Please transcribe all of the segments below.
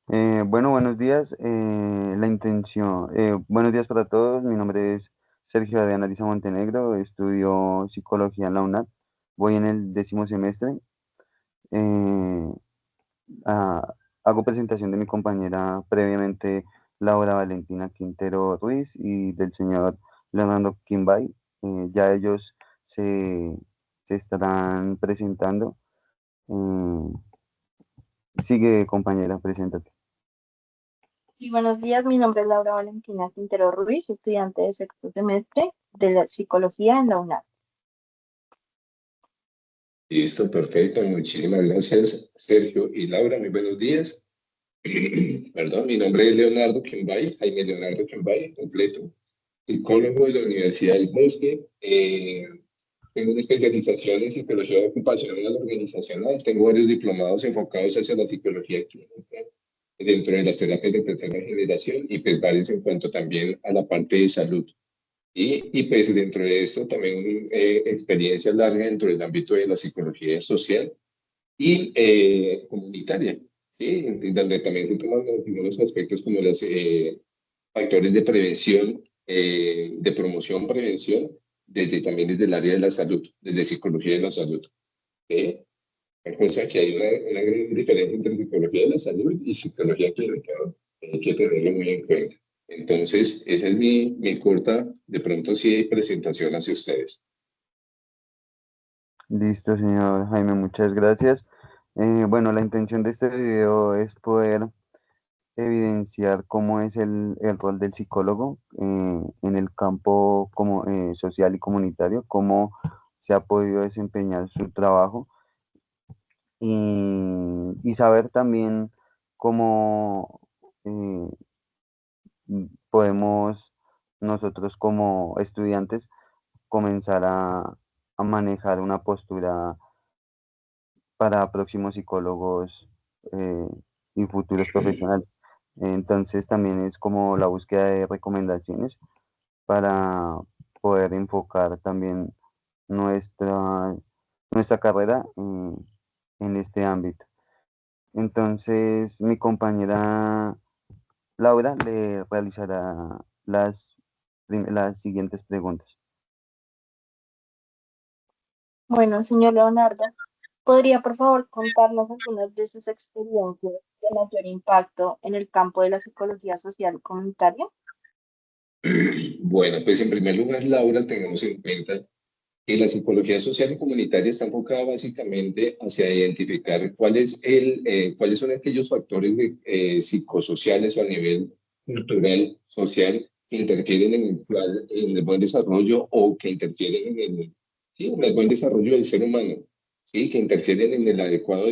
Bueno, buenos días. Buenos días para todos. Mi nombre es Sergio Adrián Ariza Montenegro. Estudio psicología en la UNAD. Voy en el 10.º semestre. Eh, ah, Hago presentación de mi compañera previamente, Laura Valentina Quintero Ruiz, y del señor Leonardo Quimbay. Ya ellos se, se estarán presentando. Eh, Sigue, compañera, preséntate. Y buenos días, mi nombre es Laura Valentina Quintero Ruiz, estudiante de sexto semestre de la psicología en la UNAM. Listo, perfecto. Muchísimas gracias, Sergio y Laura. Muy buenos días. Perdón, mi nombre es Leonardo Quimbay, Jaime Leonardo Quimbay, completo, psicólogo de la Universidad del Bosque. Tengo una especialización en psicología ocupacional organizacional. Tengo varios diplomados enfocados hacia la psicología clínica dentro de las terapias de tercera generación y pues varios en cuanto también a la parte de salud. Y pues dentro de esto también experiencia larga dentro del ámbito de la psicología social y comunitaria, ¿sí? Donde también se toman algunos aspectos como los factores de prevención, de promoción, prevención, también desde el área de la salud, desde psicología de la salud. ¿Sí? Cosa que hay una gran diferencia entre psicología de la salud y psicología clínica, ¿no? Hay que tenerlo muy en cuenta. Entonces, esa es mi corta, de pronto sí, presentación hacia ustedes. Listo, señor Jaime, muchas gracias. Bueno, la intención de este video es poder evidenciar cómo es el rol del psicólogo en el campo social y comunitario, cómo se ha podido desempeñar su trabajo, y saber también cómo eh, podemos nosotros como estudiantes comenzar a manejar una postura para próximos psicólogos eh, y futuros profesionales. Entonces también es como la búsqueda de recomendaciones para poder enfocar también nuestra, nuestra carrera en este ámbito. Entonces mi compañera Laura le realizará las siguientes preguntas. Bueno, señor Leonardo, ¿podría por favor contarnos algunas de sus experiencias de mayor impacto en el campo de la psicología social y comunitaria? Bueno, pues en primer lugar, Laura, tengamos en cuenta que la psicología social y comunitaria está enfocada básicamente hacia identificar cuáles son aquellos factores psicosociales o a nivel cultural, social, que interfieren en el buen desarrollo o que interfieren sí, en el buen desarrollo del ser humano, ¿sí? Que interfieren en el adecuado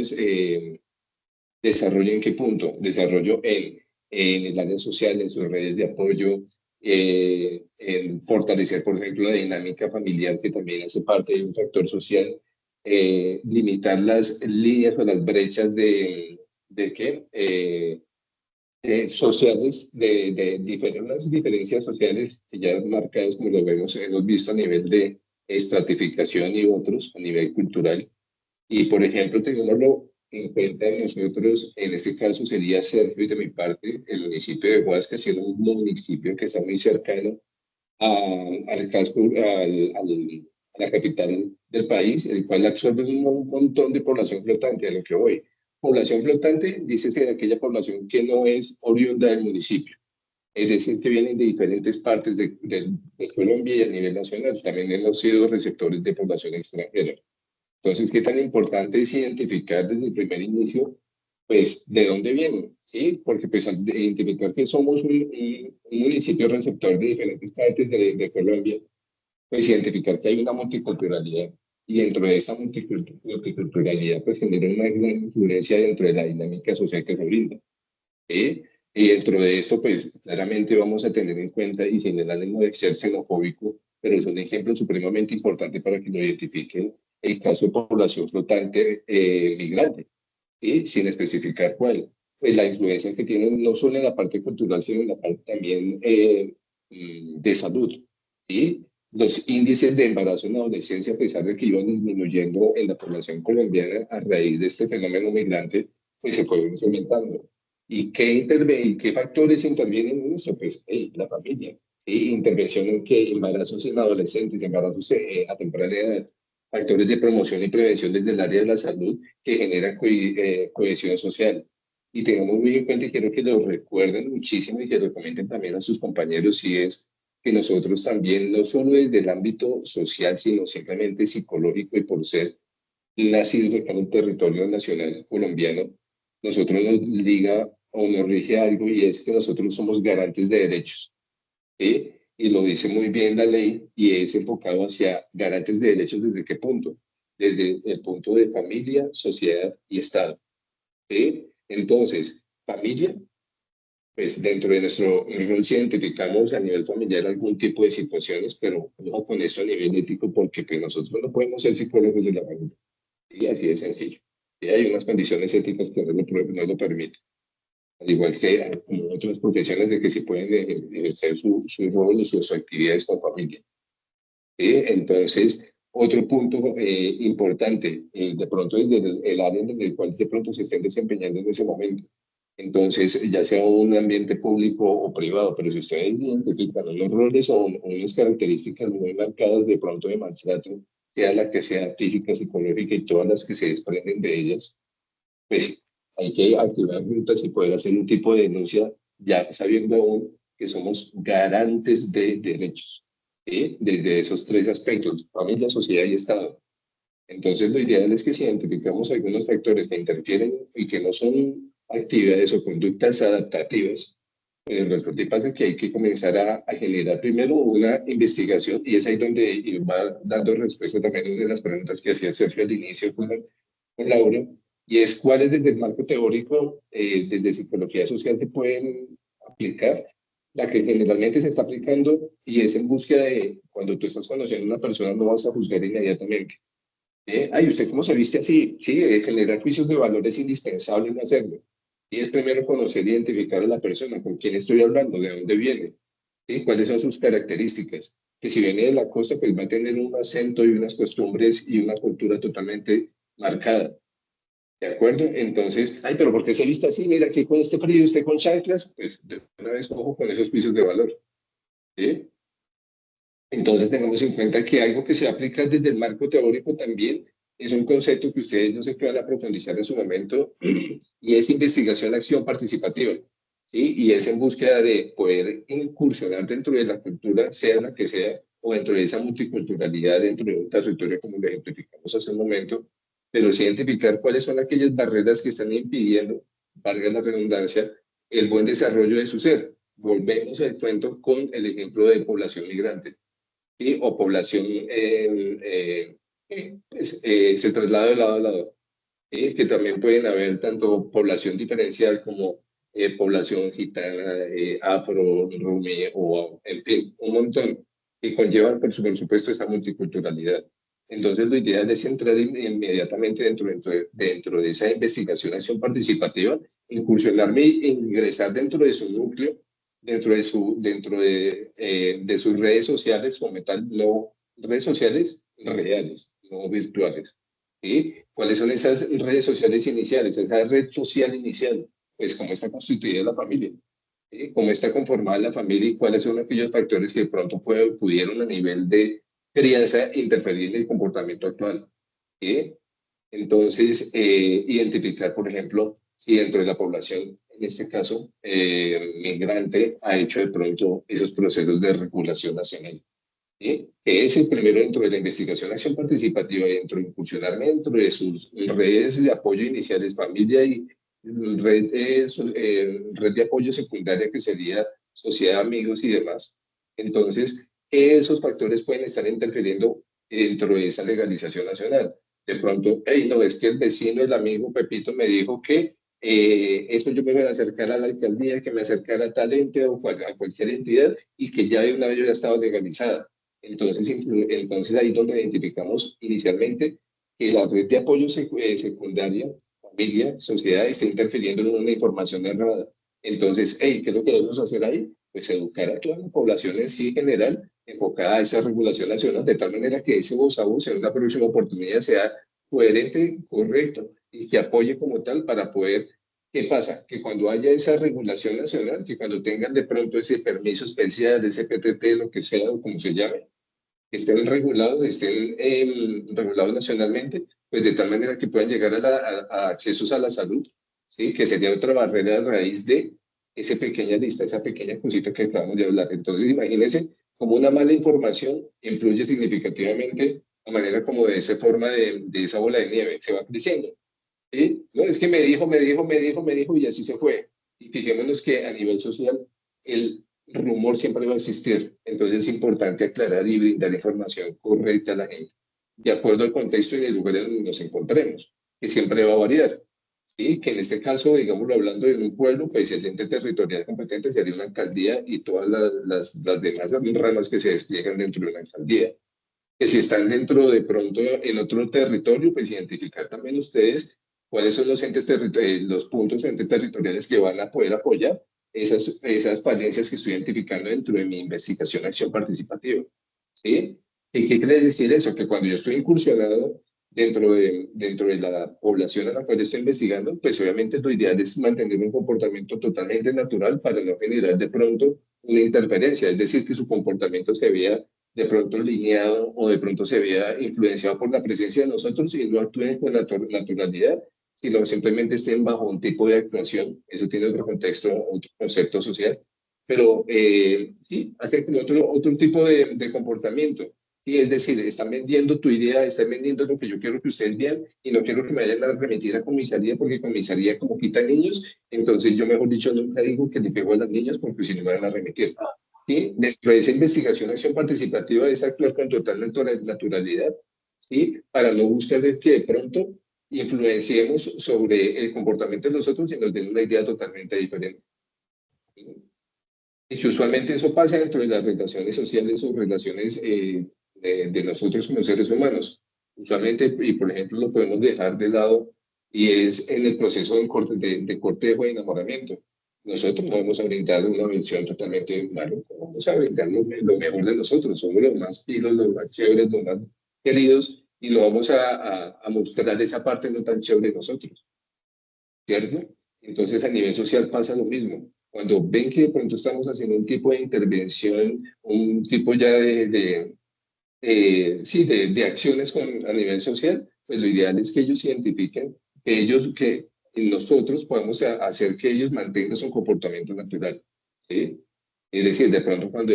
desarrollo. ¿En qué punto? Desarrollo en el área social, en sus redes de apoyo, en fortalecer, por ejemplo, la dinámica familiar, que también hace parte de un factor social, limitar las líneas o las brechas de ¿qué? Sociales, unas diferencias sociales que ya marcadas, como lo hemos visto a nivel de estratificación y otros, a nivel cultural. Y, por ejemplo, tengámoslo en cuenta nosotros, en este caso sería Sergio y de mi parte, el municipio de Huasca, siendo un municipio que está muy cercano al casco, a la capital del país, el cual absorbe un montón de población flotante, a lo que voy. Población flotante, dícese de aquella población que no es oriunda del municipio, es decir, que vienen de diferentes partes de Colombia y a nivel nacional. También hemos sido receptores de población extranjera. Entonces, ¿qué tan importante es identificar desde el primer inicio, pues, de dónde vienen? ¿Sí? Porque, pues, al identificar que somos un municipio receptor de diferentes partes de Colombia, pues, identificar que hay una multiculturalidad. Y dentro de esta multiculturalidad, pues, genera una gran influencia dentro de la dinámica social que se brinda. ¿Sí? Y dentro de esto, pues, claramente vamos a tener en cuenta, y sin el ánimo de ser xenofóbico, pero es un ejemplo supremamente importante para que lo identifiquen, el caso de población flotante migrante, ¿sí? Sin especificar cuál. Pues la influencia que tienen no solo en la parte cultural, sino en la parte también de salud. ¿Sí? Los índices de embarazo en la adolescencia, a pesar de que iban disminuyendo en la población colombiana a raíz de este fenómeno migrante, pues se fueron incrementando. ¿Y qué factores intervienen en eso? Pues la familia. Intervención en qué embarazos en adolescentes, embarazos a temprana edad, factores de promoción y prevención desde el área de la salud que generan cohesión social. Y tengamos muy en cuenta y quiero que lo recuerden muchísimo y que lo comenten también a sus compañeros, si es que nosotros también, no solo desde el ámbito social, sino simplemente psicológico y por ser nacidos acá en el territorio nacional colombiano, nosotros nos liga o nos rige algo y es que nosotros somos garantes de derechos. ¿Sí? Y lo dice muy bien la ley y es enfocado hacia garantes de derechos desde qué punto? Desde el punto de familia, sociedad y Estado. ¿Sí? Entonces, familia, pues dentro de nuestro rol si identificamos a nivel familiar algún tipo de situaciones, pero no con eso a nivel ético porque pues, nosotros no podemos ser psicólogos de la familia. Y así de sencillo. Y hay unas condiciones éticas que no lo permiten. Al igual que como otras profesiones de que se pueden ejercer su rol o sus actividades con familia. ¿Sí? Entonces, otro punto importante, de pronto desde el área en el cual de pronto se estén desempeñando en ese momento. Entonces, ya sea un ambiente público o privado, pero si ustedes identifican unos roles o unas características muy marcadas de pronto de maltrato, sea la que sea física, psicológica y todas las que se desprenden de ellas, pues hay que activar rutas y poder hacer un tipo de denuncia, ya sabiendo aún que somos garantes de derechos, ¿sí? Desde esos tres aspectos, familia, sociedad y Estado. Entonces, lo ideal es que si identificamos algunos factores que interfieren y que no son actividades o conductas adaptativas, lo que pasa es que hay que comenzar a generar primero una investigación y es ahí donde va dando respuesta también a una de las preguntas que hacía Sergio al inicio con Laura, y es cuáles desde el marco teórico, desde psicología social se pueden aplicar, la que generalmente se está aplicando y es en búsqueda de cuando tú estás conociendo a una persona no vas a juzgar inmediatamente. Ay, ¿usted cómo se viste así? Sí, generar juicios de valor es indispensable no hacerlo. Y es primero conocer e identificar a la persona, con quién estoy hablando, de dónde viene, ¿sí? Cuáles son sus características. Que si viene de la costa, pues va a tener un acento y unas costumbres y una cultura totalmente marcada. ¿De acuerdo? Entonces, ay, pero ¿por qué se viste así? Mira, aquí con este frío y usted con chanclas, pues de una vez ojo con esos juicios de valor. ¿Sí? Entonces, tengamos en cuenta que algo que se aplica desde el marco teórico también es un concepto que ustedes no se van a profundizar en su momento y es investigación-acción participativa. ¿Sí? Y es en búsqueda de poder incursionar dentro de la cultura, sea la que sea, o dentro de esa multiculturalidad dentro de un territorio como lo ejemplificamos hace un momento, pero sí identificar cuáles son aquellas barreras que están impidiendo, valga la redundancia, el buen desarrollo de su ser. Volvemos al cuento con el ejemplo de población migrante. ¿Sí? O población pues, se traslada de lado a lado. ¿Sí? Que también pueden haber tanto población diferencial como población gitana, afro, rumi, o en fin, un montón, que conllevan, por supuesto, esa multiculturalidad. Entonces, lo ideal es entrar inmediatamente dentro de esa investigación, acción participativa, incursionarme e ingresar dentro de su núcleo, dentro de sus redes sociales, como tal, no redes sociales reales, no virtuales. ¿Sí? ¿Cuáles son esas redes sociales iniciales? Esa red social inicial, pues cómo está constituida la familia, ¿sí? Cómo está conformada la familia y cuáles son aquellos factores que de pronto pudieron a nivel de crianza interferir en el comportamiento actual. ¿Sí? Entonces, identificar, por ejemplo, si dentro de la población, en este caso, migrante, ha hecho de pronto esos procesos de regulación nacional. ¿Sí? Que es el primero dentro de la investigación acción participativa y dentro de incursionarme dentro de sus redes de apoyo iniciales, familia y red de apoyo secundaria que sería sociedad, amigos y demás. Entonces, esos factores pueden estar interfiriendo dentro de esa legalización nacional. De pronto, hey, no, es que el vecino, el amigo Pepito me dijo que eso yo me voy a acercar a la alcaldía, que me acercara a tal ente o a cualquier entidad y que ya de una vez yo ya estaba legalizada. Entonces ahí es donde identificamos inicialmente que la red de apoyo secundaria, familia, sociedad, está interfiriendo en una información errada. Entonces, hey, ¿qué es lo que debemos hacer ahí? Pues educar a toda la población en sí general, enfocada a esa regulación nacional, de tal manera que ese voz a voz en una próxima oportunidad sea coherente, correcto, y que apoye como tal para poder ¿qué pasa? Que cuando haya esa regulación nacional, que cuando tengan de pronto ese permiso especial, ese PTT, lo que sea, o como se llame, que estén regulados, estén regulados nacionalmente, pues de tal manera que puedan llegar a accesos a la salud, ¿sí? Que sería otra barrera a raíz de esa pequeña lista, esa pequeña cosita que acabamos de hablar. Entonces, imagínense cómo una mala información influye significativamente la manera como de esa forma de esa bola de nieve se va creciendo. ¿Sí? No, es que me dijo y así se fue. Y fijémonos que a nivel social el rumor siempre va a existir. Entonces es importante aclarar y brindar información correcta a la gente, de acuerdo al contexto y el lugar en donde nos encontremos, que siempre va a variar. ¿Sí? Que en este caso, digámoslo, hablando de un pueblo, pues el ente territorial competente sería una alcaldía y todas las demás ramas que se despliegan dentro de una alcaldía. Que si están dentro de pronto en otro territorio, pues identificar también ustedes cuáles son los los puntos o entes territoriales que van a poder apoyar esas falencias que estoy identificando dentro de mi investigación acción participativa. ¿Sí? ¿Y qué quiere decir eso? Que cuando yo estoy incursionado dentro de la población a la cual estoy investigando, pues obviamente lo ideal es mantener un comportamiento totalmente natural para no generar de pronto una interferencia, es decir, que su comportamiento se vea de pronto lineado o de pronto se vea influenciado por la presencia de nosotros y no actúen con naturalidad, sino simplemente estén bajo un tipo de actuación. Eso tiene otro contexto, otro concepto social, pero sí, hacen otro tipo de comportamiento. Sí, es decir, están vendiendo tu idea, están vendiendo lo que yo quiero que ustedes vean y no quiero que me vayan a remitir a comisaría porque comisaría como quita niños, entonces yo mejor dicho nunca digo que le pego a las niñas porque si no me van a remitir. ¿Sí? Dentro de esa investigación, acción participativa es actuar con total naturalidad, ¿sí? Para no buscar de que de pronto influenciemos sobre el comportamiento de nosotros y nos den una idea totalmente diferente. ¿Sí? Y que usualmente eso pasa dentro de las relaciones sociales o relaciones de nosotros como seres humanos. Usualmente, y por ejemplo, lo podemos dejar de lado y es en el proceso de cortejo y enamoramiento. Nosotros no vamos a brindar una versión totalmente mala, vamos a brindar lo mejor de nosotros, somos los más pilos, los más chéveres, los más queridos, y lo vamos a mostrar esa parte no tan chévere de nosotros, ¿cierto? Entonces a nivel social pasa lo mismo. Cuando ven que de pronto estamos haciendo un tipo de intervención, un tipo ya sí, de acciones a nivel social, pues lo ideal es que ellos identifiquen que nosotros podemos hacer que ellos mantengan su comportamiento natural. ¿Sí? Es decir, de pronto cuando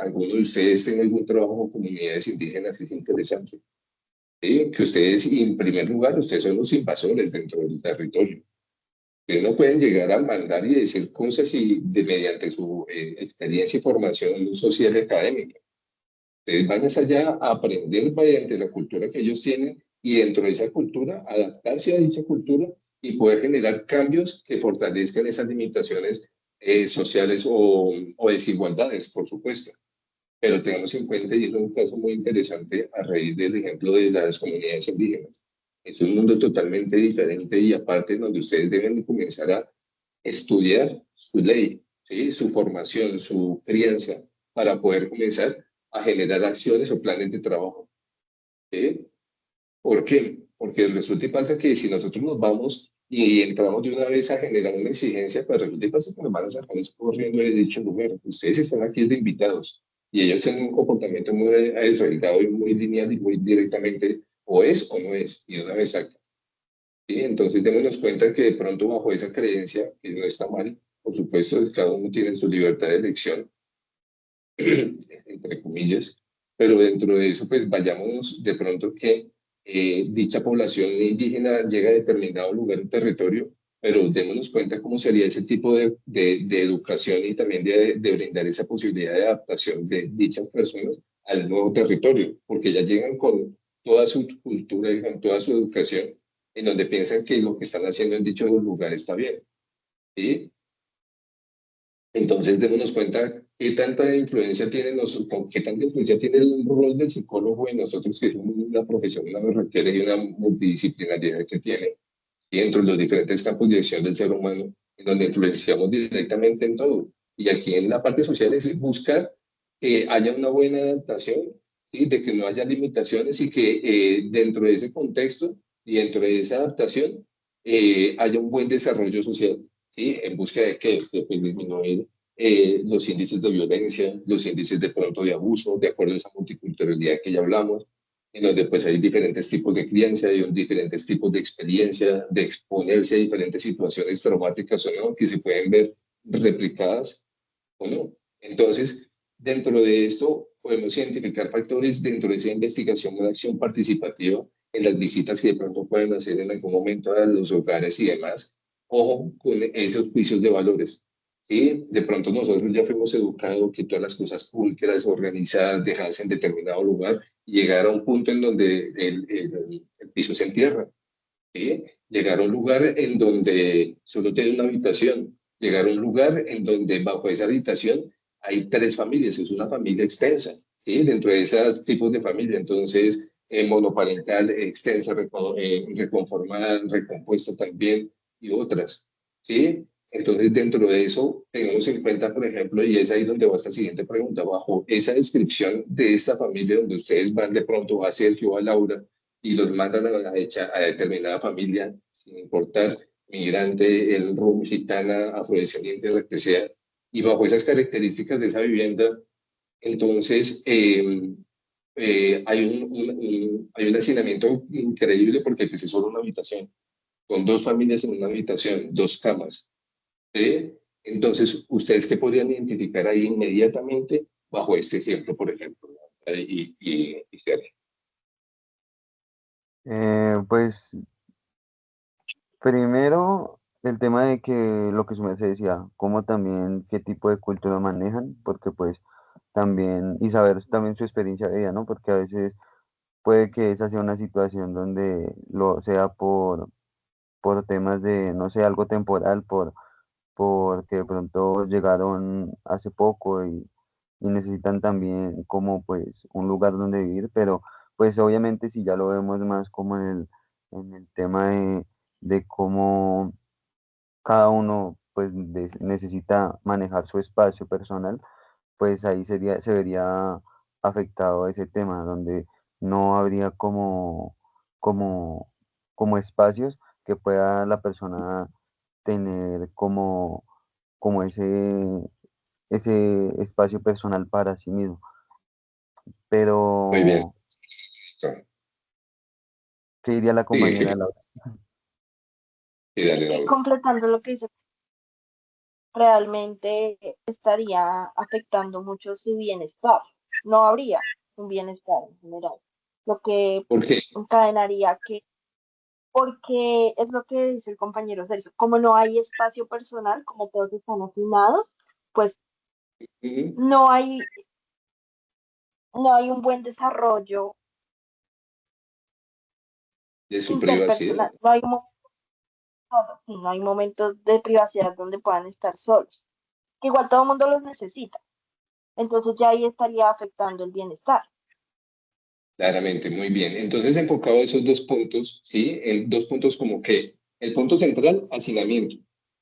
alguno de ustedes tenga algún trabajo con comunidades indígenas es interesante. ¿Sí? Que ustedes, en primer lugar, ustedes son los invasores dentro del territorio. Ustedes no pueden llegar a mandar y decir cosas mediante su experiencia y formación social y académica. Ustedes van más allá a aprender mediante la cultura que ellos tienen y dentro de esa cultura adaptarse a dicha cultura y poder generar cambios que fortalezcan esas limitaciones sociales o desigualdades, por supuesto. Pero tengamos en cuenta, y es un caso muy interesante a raíz del ejemplo de las comunidades indígenas. Es un mundo totalmente diferente y aparte en donde ustedes deben de comenzar a estudiar su ley, ¿sí? Su formación, su crianza, para poder comenzar a generar acciones o planes de trabajo. ¿Sí? ¿Por qué? Porque resulta y pasa que si nosotros nos vamos y entramos de una vez a generar una exigencia, pues resulta y pasa que nos van a sacar corriendo de dicho lugar. Ustedes están aquí de invitados y ellos tienen un comportamiento muy arraigado y muy lineal y muy directamente o es o no es, y una vez acá. ¿Sí? Entonces démonos cuenta que de pronto bajo esa creencia, que no está mal, por supuesto, cada uno tiene su libertad de elección, entre comillas, pero dentro de eso, pues vayamos de pronto que dicha población indígena llega a determinado lugar o territorio, pero démonos cuenta cómo sería ese tipo de educación y también de brindar esa posibilidad de adaptación de dichas personas al nuevo territorio, porque ya llegan con toda su cultura y con toda su educación, en donde piensan que lo que están haciendo en dicho lugar está bien. ¿Sí? Entonces, démonos cuenta qué tanta influencia tiene qué tanta influencia tiene el rol del psicólogo en nosotros, que es una profesión, una requiere y una multidisciplinariedad que tiene, y dentro de los diferentes campos de acción del ser humano, en donde influenciamos directamente en todo. Y aquí en la parte social es buscar que haya una buena adaptación, ¿sí? De que no haya limitaciones y que dentro de ese contexto y dentro de esa adaptación haya un buen desarrollo social, ¿sí? En búsqueda de qué, de pues, disminuir los índices de violencia, los índices de pronto de abuso, de acuerdo a esa multiculturalidad que ya hablamos, en donde pues hay diferentes tipos de crianza, hay diferentes tipos de experiencia, de exponerse a diferentes situaciones traumáticas o no, que se pueden ver replicadas o no. Entonces, dentro de esto, podemos identificar factores dentro de esa investigación o acción participativa en las visitas que de pronto pueden hacer en algún momento a los hogares y demás. Ojo con esos juicios de valores. Y de pronto nosotros ya fuimos educados que todas las cosas pulcras, organizadas, dejadas en determinado lugar, llegar a un punto en donde el piso se entierra. ¿Sí? Llegar a un lugar en donde solo tiene una habitación, llegar a un lugar en donde bajo esa habitación hay tres familias, es una familia extensa, ¿sí? Dentro de esos tipos de familia, entonces monoparental, extensa, reconformada, recompuesta también y otras, ¿sí? Entonces dentro de eso tengamos en cuenta, por ejemplo, y es ahí donde va esta siguiente pregunta, bajo esa descripción de esta familia donde ustedes van de pronto a Sergio o a Laura, y los mandan a determinada familia, sin importar migrante, el rum, gitana, afrodescendiente, lo que sea, y bajo esas características de esa vivienda, entonces hay hay un hacinamiento increíble porque pues, es solo una habitación, con dos familias en una habitación, dos camas. ¿Sí? Entonces, ¿ustedes qué podrían identificar ahí inmediatamente bajo este ejemplo, por ejemplo? Y Sergio. Pues primero el tema de que lo que su merced decía, como también qué tipo de cultura manejan, porque pues también, y saber también su experiencia de vida, ¿no? Porque a veces puede que esa sea una situación donde lo sea por temas de, no sé, algo temporal, porque de pronto llegaron hace poco y necesitan también como pues un lugar donde vivir, pero pues obviamente si ya lo vemos más como en el tema de cómo cada uno pues necesita manejar su espacio personal, pues ahí se vería afectado ese tema, donde no habría como, como espacios que pueda la persona tener como ese espacio personal para sí mismo. Muy bien. Pero, ¿qué diría la Sí, compañera Laura? sí, dale, Y Laura. completando lo que dice, realmente estaría afectando mucho su bienestar. No habría un bienestar en general, lo que ¿Por qué? encadenaría que, porque es lo que dice el compañero Sergio, como no hay espacio personal, como todos están afinados, pues Ujú. no hay, no hay un buen desarrollo De su privacidad. interpersonal, no hay momentos de privacidad donde puedan estar solos. Igual todo el mundo los necesita, entonces ya ahí estaría afectando el bienestar. Claramente, muy bien. Entonces, enfocado a esos dos puntos, ¿sí? En dos puntos como que el punto central, hacinamiento,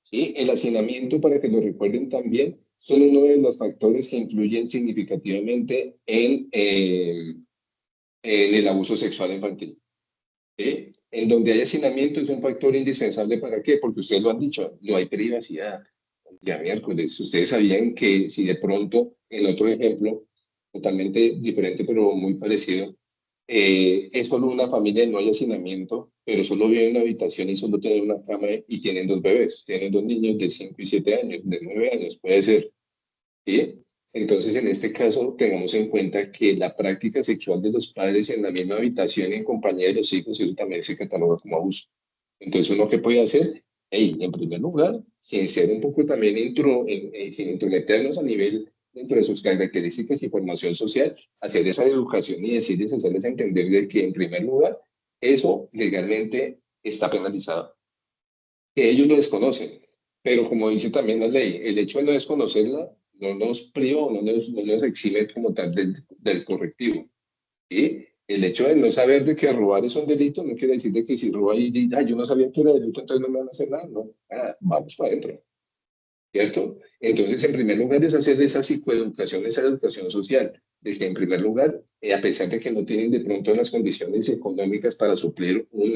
¿sí? El hacinamiento, para que lo recuerden también, son uno de los factores que influyen significativamente en el abuso sexual infantil, ¿sí? En donde hay hacinamiento es un factor indispensable, ¿para qué? Porque ustedes lo han dicho, no hay privacidad. Ya miércoles, ustedes sabían que si de pronto, en otro ejemplo, totalmente diferente pero muy parecido, es solo una familia, no hay hacinamiento, pero solo vive en una habitación y solo tienen una cama y tienen dos bebés, tienen dos niños de 5 y 7 años, de 9 años, puede ser, ¿sí? Entonces, en este caso, tengamos en cuenta que la práctica sexual de los padres en la misma habitación en compañía de los hijos, eso también se cataloga como abuso. Entonces, ¿uno qué puede hacer? Hey, en primer lugar, sin ser un poco también sin intrometernos a nivel dentro de sus características y formación social, hacer esa educación y decirles, hacerles entender de que en primer lugar, eso legalmente está penalizado, que ellos lo desconocen, pero como dice también la ley, el hecho de no desconocerla no nos priva o no nos exime como tal del correctivo. ¿Sí? El hecho de no saber de que robar es un delito no quiere decir de que si roba y dice, yo no sabía que era delito, entonces no me van a hacer nada, no, vamos para adentro, ¿cierto? Entonces, en primer lugar, es hacer esa psicoeducación, esa educación social, de que en primer lugar, a pesar de que no tienen de pronto las condiciones económicas para suplir un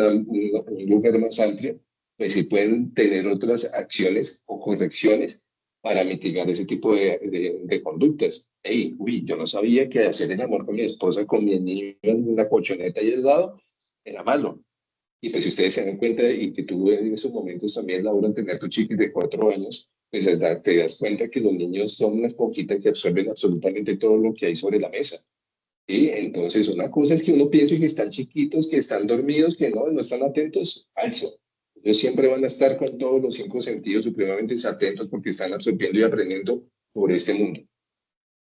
lugar más amplio, pues sí pueden tener otras acciones o correcciones para mitigar ese tipo de conductas. Hey, uy, yo no sabía que hacer el amor con mi esposa, con mi niño en una colchoneta ahí al lado, era malo. Y pues si ustedes se dan cuenta y que tú en esos momentos también, Laura, tener tu chiquis de 4 años, pues te das cuenta que los niños son una esponjita que absorben absolutamente todo lo que hay sobre la mesa. ¿Sí? Entonces, una cosa es que uno piense que están chiquitos, que están dormidos, que no están atentos, falso. Ellos siempre van a estar con todos los 5 sentidos supremamente atentos porque están absorbiendo y aprendiendo sobre este mundo.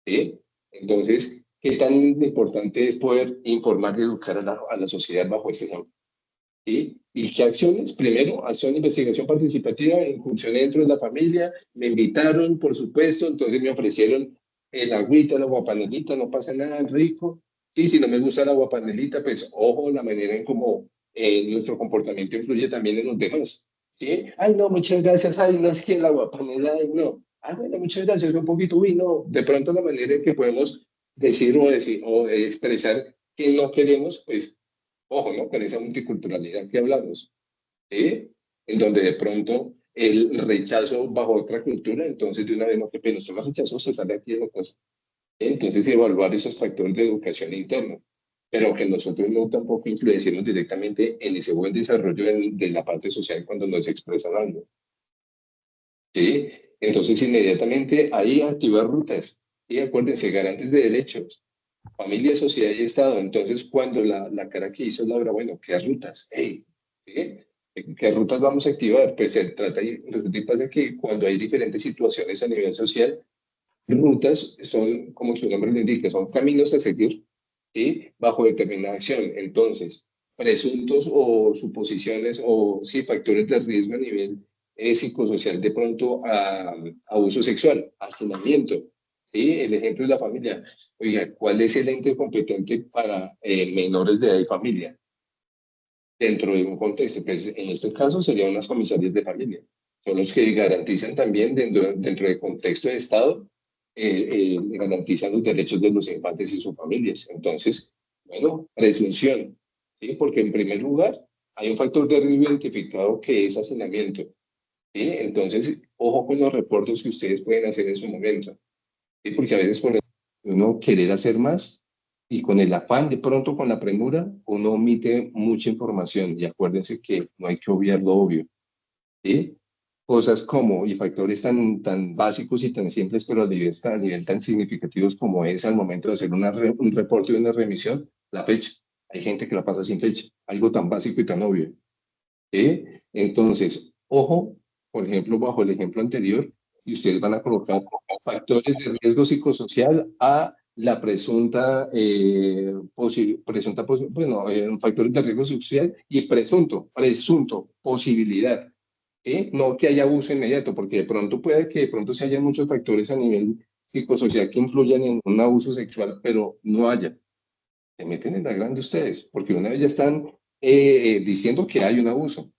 ¿Sí? Entonces, ¿qué tan importante es poder informar y educar a la sociedad bajo este ejemplo? ¿Sí? ¿Y qué acciones? Primero, acción de investigación participativa, incursioné dentro de la familia, me invitaron, por supuesto, entonces me ofrecieron el agüita, la guapanelita, no pasa nada, rico. Sí, si no me gusta la guapanelita, pues ojo, la manera en cómo nuestro comportamiento influye también en los demás. ¿Sí? Ay, no, muchas gracias, ay, no es que la guapanela, ay, no. Ah, bueno, muchas gracias, un poquito, uy, no. De pronto la manera en que podemos decir o expresar que no queremos, pues ojo, ¿no? Con esa multiculturalidad que hablamos, ¿sí? En donde de pronto el rechazo bajo otra cultura, entonces de una vez, no, qué pena, usted lo rechazó, se sale aquí de la cosa. Entonces evaluar esos factores de educación interna, pero que nosotros no tampoco influenciemos directamente en ese buen desarrollo de la parte social cuando nos expresan algo, ¿sí? Entonces inmediatamente ahí activar rutas, y acuérdense, garantes de derechos, familia, sociedad y Estado. Entonces, cuando la cara que hizo Laura, bueno, ¿qué rutas? Hey, ¿sí? ¿Qué rutas vamos a activar? Pues se trata y resulta y pasa que cuando hay diferentes situaciones a nivel social, rutas son, como su nombre lo indica, son caminos a seguir, ¿sí? Bajo determinada acción. Entonces, presuntos o suposiciones o sí, factores de riesgo a nivel psicosocial, de pronto a abuso sexual, hacinamiento. ¿Sí? El ejemplo de la familia. Oiga, ¿cuál es el ente competente para menores de edad y familia? Dentro de un contexto, pues en este caso serían unas comisarias de familia. Son los que garantizan también dentro del contexto de Estado, garantizan los derechos de los infantes y sus familias. Entonces, bueno, presunción, ¿sí? Porque en primer lugar hay un factor de riesgo identificado que es hacinamiento, ¿sí? Entonces, ojo con los reportes que ustedes pueden hacer en su momento, ¿sí? Porque a veces por uno querer hacer más y con el afán, de pronto con la premura, uno omite mucha información y acuérdense que no hay que obviar lo obvio, ¿sí? Cosas como, y factores tan básicos y tan simples, pero a nivel tan significativos como es al momento de hacer un reporte o una remisión, la fecha. Hay gente que la pasa sin fecha, algo tan básico y tan obvio, ¿sí? Entonces, ojo, por ejemplo, bajo el ejemplo anterior, y ustedes van a colocar factores de riesgo psicosocial a la factores de riesgo social y presunto, posibilidad, ¿sí? No que haya abuso inmediato, porque de pronto puede que de pronto se hayan muchos factores a nivel psicosocial que influyan en un abuso sexual, pero no haya. Se meten en la grande ustedes, porque una vez ya están diciendo que hay un abuso,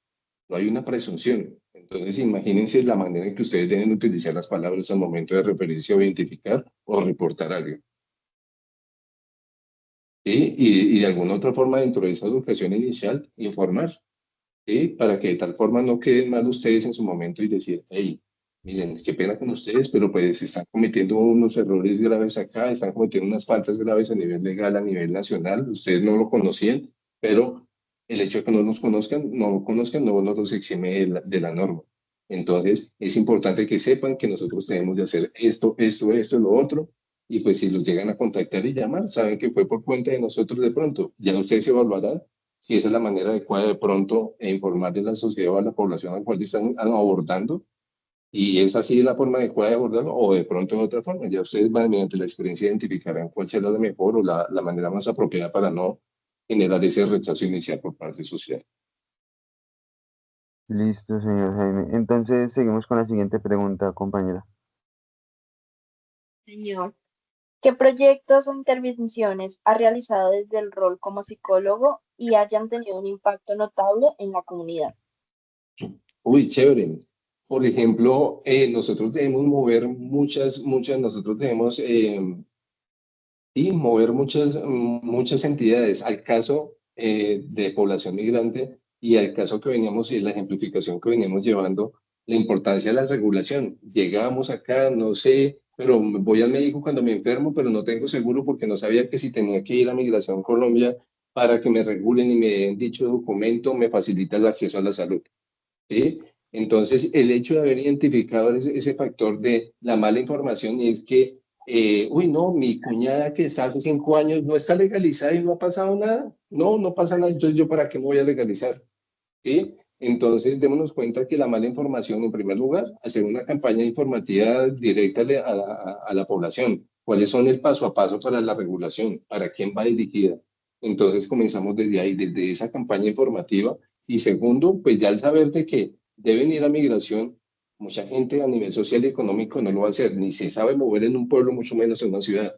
no hay una presunción. Entonces, imagínense la manera en que ustedes deben utilizar las palabras al momento de referirse o identificar o reportar algo. ¿Sí? Y de alguna otra forma, dentro de esa educación inicial, informar, ¿sí? Para que de tal forma no queden mal ustedes en su momento y decir, hey, miren, qué pena con ustedes, pero pues están cometiendo unos errores graves acá, están cometiendo unas faltas graves a nivel legal, a nivel nacional, ustedes no lo conocían, pero el hecho de que no nos conozcan, no lo conozcan, no nos los exime de la norma. Entonces, es importante que sepan que nosotros tenemos de hacer esto, lo otro, y pues si los llegan a contactar y llamar, saben que fue por cuenta de nosotros de pronto. Ya ustedes se evaluarán si esa es la manera adecuada de pronto informar de la sociedad o a la población a la cual están abordando, y es así la forma adecuada de abordarlo, o de pronto de otra forma. Ya ustedes van mediante la experiencia identificarán cuál será la mejor o la manera más apropiada para no generar ese rechazo inicial por parte social. Listo, señor Jaime. Entonces, seguimos con la siguiente pregunta, compañera. Señor, ¿qué proyectos o intervenciones ha realizado desde el rol como psicólogo y hayan tenido un impacto notable en la comunidad? Uy, chévere. Por ejemplo, nosotros debemos mover nosotros debemos sí, mover muchas entidades. Al caso de población migrante, Y el caso que veníamos y la ejemplificación que veníamos llevando, la importancia de la regulación. Llegamos acá, no sé, pero voy al médico cuando me enfermo, pero no tengo seguro porque no sabía que si tenía que ir a Migración Colombia para que me regulen y me den dicho documento, me facilita el acceso a la salud. ¿Sí? Entonces, el hecho de haber identificado ese factor de la mala información y es que, uy, no, mi cuñada que está hace 5 años no está legalizada y no ha pasado nada. No, no pasa nada, entonces yo para qué me voy a legalizar. ¿Sí? Entonces, démonos cuenta que la mala información, en primer lugar, hacer una campaña informativa directa a la población. ¿Cuáles son el paso a paso para la regulación? ¿Para quién va dirigida? Entonces, comenzamos desde ahí, desde esa campaña informativa. Y segundo, pues ya al saber de que deben ir a migración, mucha gente a nivel social y económico no lo va a hacer, ni se sabe mover en un pueblo, mucho menos en una ciudad.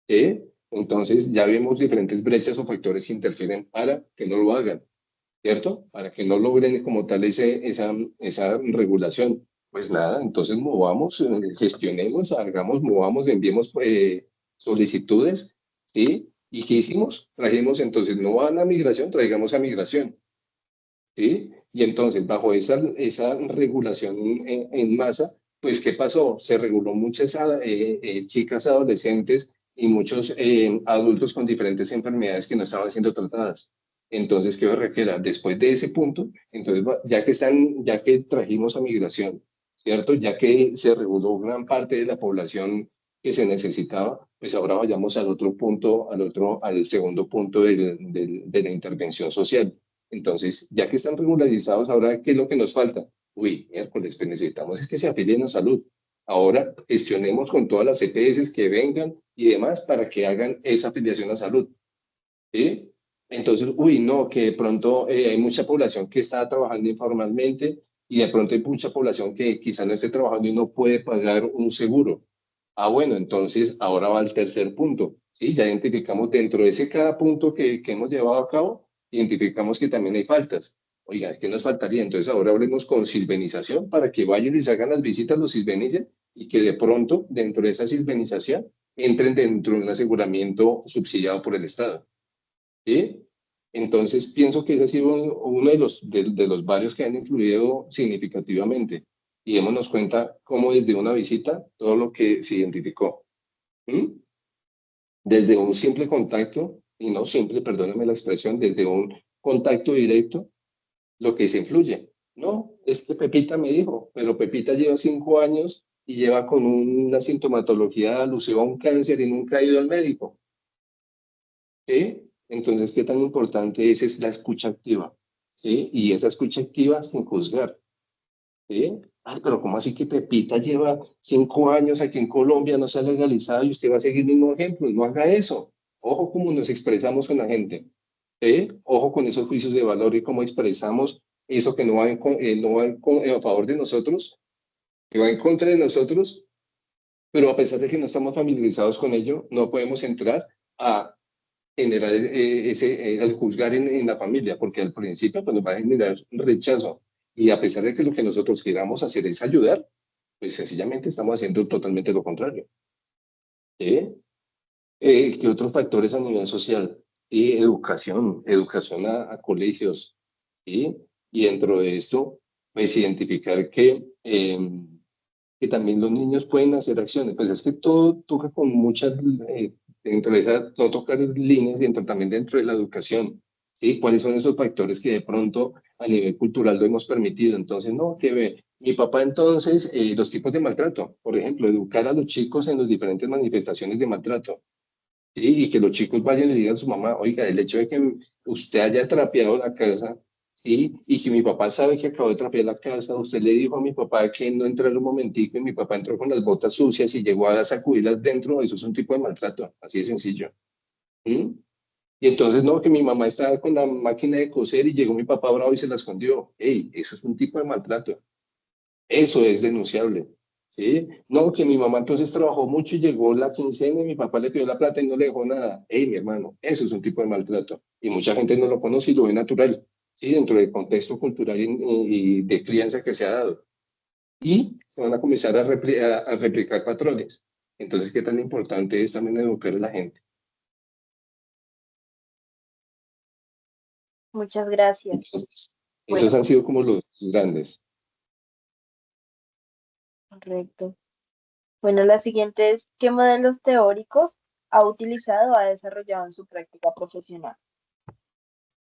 ¿Sí? Entonces, ya vemos diferentes brechas o factores que interfieren para que no lo hagan. ¿Cierto? Para que no logren como tal esa regulación. Pues nada, entonces movamos, gestionemos, hagamos, movamos, enviemos solicitudes, ¿sí? ¿Y qué hicimos? Trajimos, entonces, no van a migración, traigamos a migración, ¿sí? Y entonces, bajo esa regulación en masa, pues, ¿qué pasó? Se reguló muchas chicas adolescentes y muchos adultos con diferentes enfermedades que no estaban siendo tratadas. Entonces, ¿qué requiera? Después de ese punto, entonces, ya que trajimos a migración, ¿cierto? Ya que se reguló gran parte de la población que se necesitaba, pues ahora vayamos al otro punto, al segundo punto de la intervención social. Entonces, ya que están regularizados, ahora, ¿qué es lo que nos falta? Uy, miércoles, pues necesitamos es que se afilien a salud. Ahora gestionemos con todas las EPS que vengan y demás para que hagan esa afiliación a salud. ¿Sí? Entonces, uy, no, que de pronto hay mucha población que está trabajando informalmente y de pronto hay mucha población que quizá no esté trabajando y no puede pagar un seguro. Ah, bueno, entonces ahora va el tercer punto. ¿Sí? Ya identificamos dentro de ese cada punto que hemos llevado a cabo, identificamos que también hay faltas. Oiga, ¿qué nos faltaría? Entonces ahora hablemos con sisbenización para que vayan y se hagan las visitas, los sisbenicen y que de pronto dentro de esa sisbenización entren dentro de un aseguramiento subsidiado por el Estado. ¿Sí? Entonces, pienso que ese ha sido uno de los varios que han influido significativamente. Y démonos cuenta cómo desde una visita, todo lo que se identificó. ¿Mm? Desde un simple contacto, y no simple, perdóname la expresión, desde un contacto directo, lo que se influye. No, es que Pepita me dijo, pero Pepita lleva 5 años y lleva con una sintomatología alusiva a un cáncer y nunca ha ido al médico. ¿Sí? Entonces, ¿qué tan importante es la escucha activa? ¿Sí? Y esa escucha activa sin juzgar. ¿Sí? Ay, pero ¿cómo así que Pepita lleva 5 años aquí en Colombia, no se ha legalizado y usted va a seguir el mismo ejemplo? No haga eso. Ojo cómo nos expresamos con la gente. ¿Sí? Ojo con esos juicios de valor y cómo expresamos eso que no va, no va a favor de nosotros, que va en contra de nosotros, pero a pesar de que no estamos familiarizados con ello, no podemos entrar a generar al juzgar en la familia, porque al principio pues, nos va a generar rechazo. Y a pesar de que lo que nosotros queramos hacer es ayudar, pues sencillamente estamos haciendo totalmente lo contrario. ¿Sí? ¿Qué otros factores a nivel social? Sí, educación a colegios. ¿Sí? Y dentro de esto, pues identificar que también los niños pueden hacer acciones. Pues es que todo toca con muchas, dentro de esa, no tocar líneas, dentro, también dentro de la educación, ¿sí? ¿Cuáles son esos factores que de pronto a nivel cultural lo hemos permitido? Entonces, no, que ve, mi papá entonces, los tipos de maltrato, por ejemplo, educar a los chicos en las diferentes manifestaciones de maltrato. ¿Sí? Y que los chicos vayan y le digan a su mamá, oiga, el hecho de que usted haya trapeado la casa, ¿sí? Y que mi papá sabe que acabó de trapear la casa, usted le dijo a mi papá que no entrara un momentico y mi papá entró con las botas sucias y llegó a sacudirlas dentro, eso es un tipo de maltrato, así de sencillo. ¿Mm? Y entonces, no, que mi mamá estaba con la máquina de coser y llegó mi papá bravo y se la escondió. Ey, eso es un tipo de maltrato. Eso es denunciable. ¿Sí? No, que mi mamá entonces trabajó mucho y llegó la quincena y mi papá le pidió la plata y no le dejó nada. Hey, mi hermano, eso es un tipo de maltrato. Y mucha gente no lo conoce y lo ve natural, ¿sí? Dentro del contexto cultural y de crianza que se ha dado. Y se van a comenzar a replicar patrones. Entonces, ¿qué tan importante es también educar a la gente? Muchas gracias. Entonces, esos Bueno, han sido como los grandes. correcto. Bueno, la siguiente es, ¿qué modelos teóricos ha utilizado o ha desarrollado en su práctica profesional?